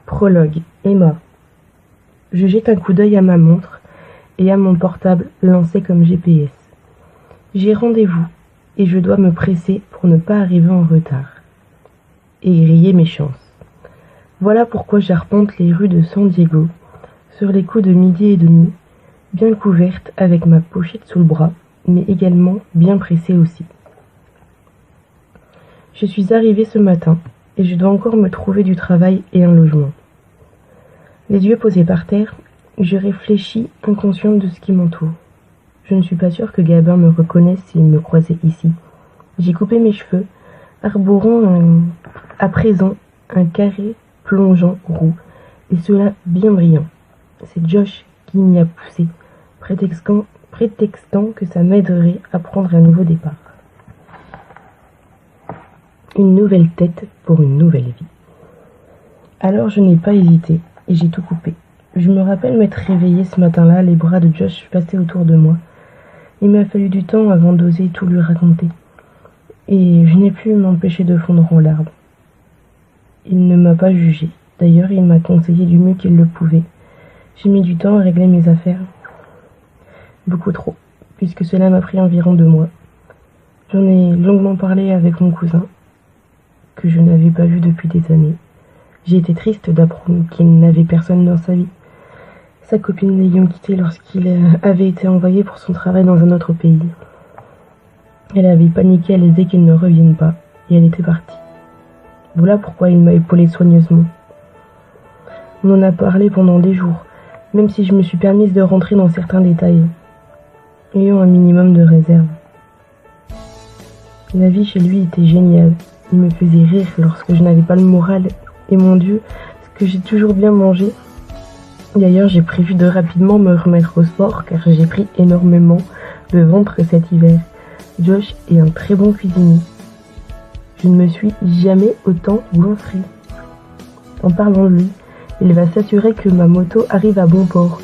Prologue. Emma. Je jette un coup d'œil à ma montre et à mon portable lancé comme GPS. J'ai rendez-vous et je dois me presser pour ne pas arriver en retard et griller mes chances. Voilà pourquoi j'arpente les rues de San Diego sur les coups de 12h30, bien couverte avec ma pochette sous le bras, mais également bien pressée aussi. Je suis arrivée ce matin et je dois encore me trouver du travail et un logement. Les yeux posés par terre, je réfléchis inconsciente de ce qui m'entoure. Je ne suis pas sûre que Gabin me reconnaisse s'il me croisait ici. J'ai coupé mes cheveux, arborant à présent un carré plongeant roux, et cela bien brillant. C'est Josh qui m'y a poussé, prétextant que ça m'aiderait à prendre un nouveau départ. Une nouvelle tête pour une nouvelle vie. Alors je n'ai pas hésité. Et j'ai tout coupé. Je me rappelle m'être réveillée ce matin-là, les bras de Josh passés autour de moi. Il m'a fallu du temps avant d'oser tout lui raconter. Et je n'ai pu m'empêcher de fondre en larmes. Il ne m'a pas jugée. D'ailleurs, il m'a conseillé du mieux qu'il le pouvait. J'ai mis du temps à régler mes affaires. Beaucoup trop, puisque cela m'a pris environ 2 mois. J'en ai longuement parlé avec mon cousin, que je n'avais pas vu depuis des années. J'ai été triste d'apprendre qu'il n'avait personne dans sa vie. Sa copine l'ayant quitté lorsqu'il avait été envoyé pour son travail dans un autre pays. Elle avait paniqué à l'idée qu'il ne revienne pas, et elle était partie. Voilà pourquoi il m'a épaulé soigneusement. On en a parlé pendant des jours, même si je me suis permise de rentrer dans certains détails, ayant un minimum de réserve. La vie chez lui était géniale. Il me faisait rire lorsque je n'avais pas le moral. Et mon Dieu, ce que j'ai toujours bien mangé. D'ailleurs, j'ai prévu de rapidement me remettre au sport car j'ai pris énormément de ventre cet hiver. Josh est un très bon cuisinier. Je ne me suis jamais autant goinfrée. En parlant de lui, il va s'assurer que ma moto arrive à bon port.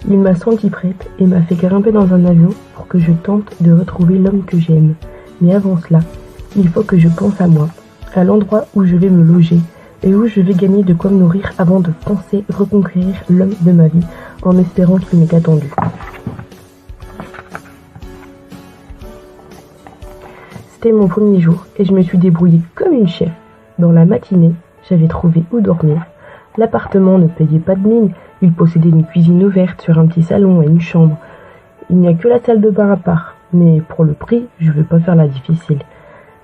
Il m'a sentie prête et m'a fait grimper dans un avion pour que je tente de retrouver l'homme que j'aime. Mais avant cela, il faut que je pense à moi, à l'endroit où je vais me loger, et où je vais gagner de quoi me nourrir avant de penser reconquérir l'homme de ma vie en espérant qu'il m'ait attendu. C'était mon premier jour et je me suis débrouillée comme une chef. Dans la matinée, j'avais trouvé où dormir. L'appartement ne payait pas de mine, il possédait une cuisine ouverte sur un petit salon et une chambre. Il n'y a que la salle de bain à part, mais pour le prix, je ne veux pas faire la difficile.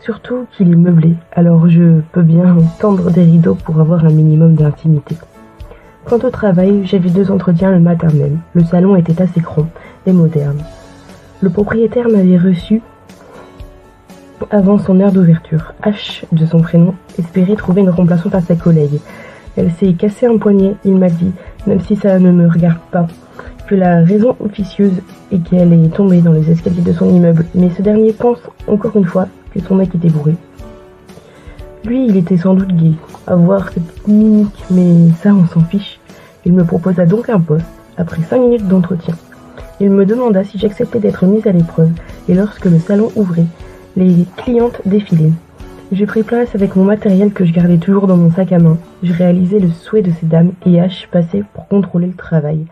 Surtout qu'il est meublé, alors je peux bien tendre des rideaux pour avoir un minimum d'intimité. Quant au travail, j'avais 2 entretiens le matin même. Le salon était assez grand et moderne. Le propriétaire m'avait reçu avant son heure d'ouverture. H, de son prénom, espérait trouver une remplaçante à sa collègue. Elle s'est cassé un poignet, il m'a dit, même si ça ne me regarde pas, que la raison officieuse est qu'elle est tombée dans les escaliers de son immeuble. Mais ce dernier pense, encore une fois, que son mec était bourré. Lui, il était sans doute gay, à voir cette mimique, mais ça, on s'en fiche. Il me proposa donc un poste, après 5 minutes d'entretien. Il me demanda si j'acceptais d'être mise à l'épreuve, et lorsque le salon ouvrait, les clientes défilaient. Je pris place avec mon matériel que je gardais toujours dans mon sac à main. Je réalisais le souhait de ces dames, et H passait pour contrôler le travail.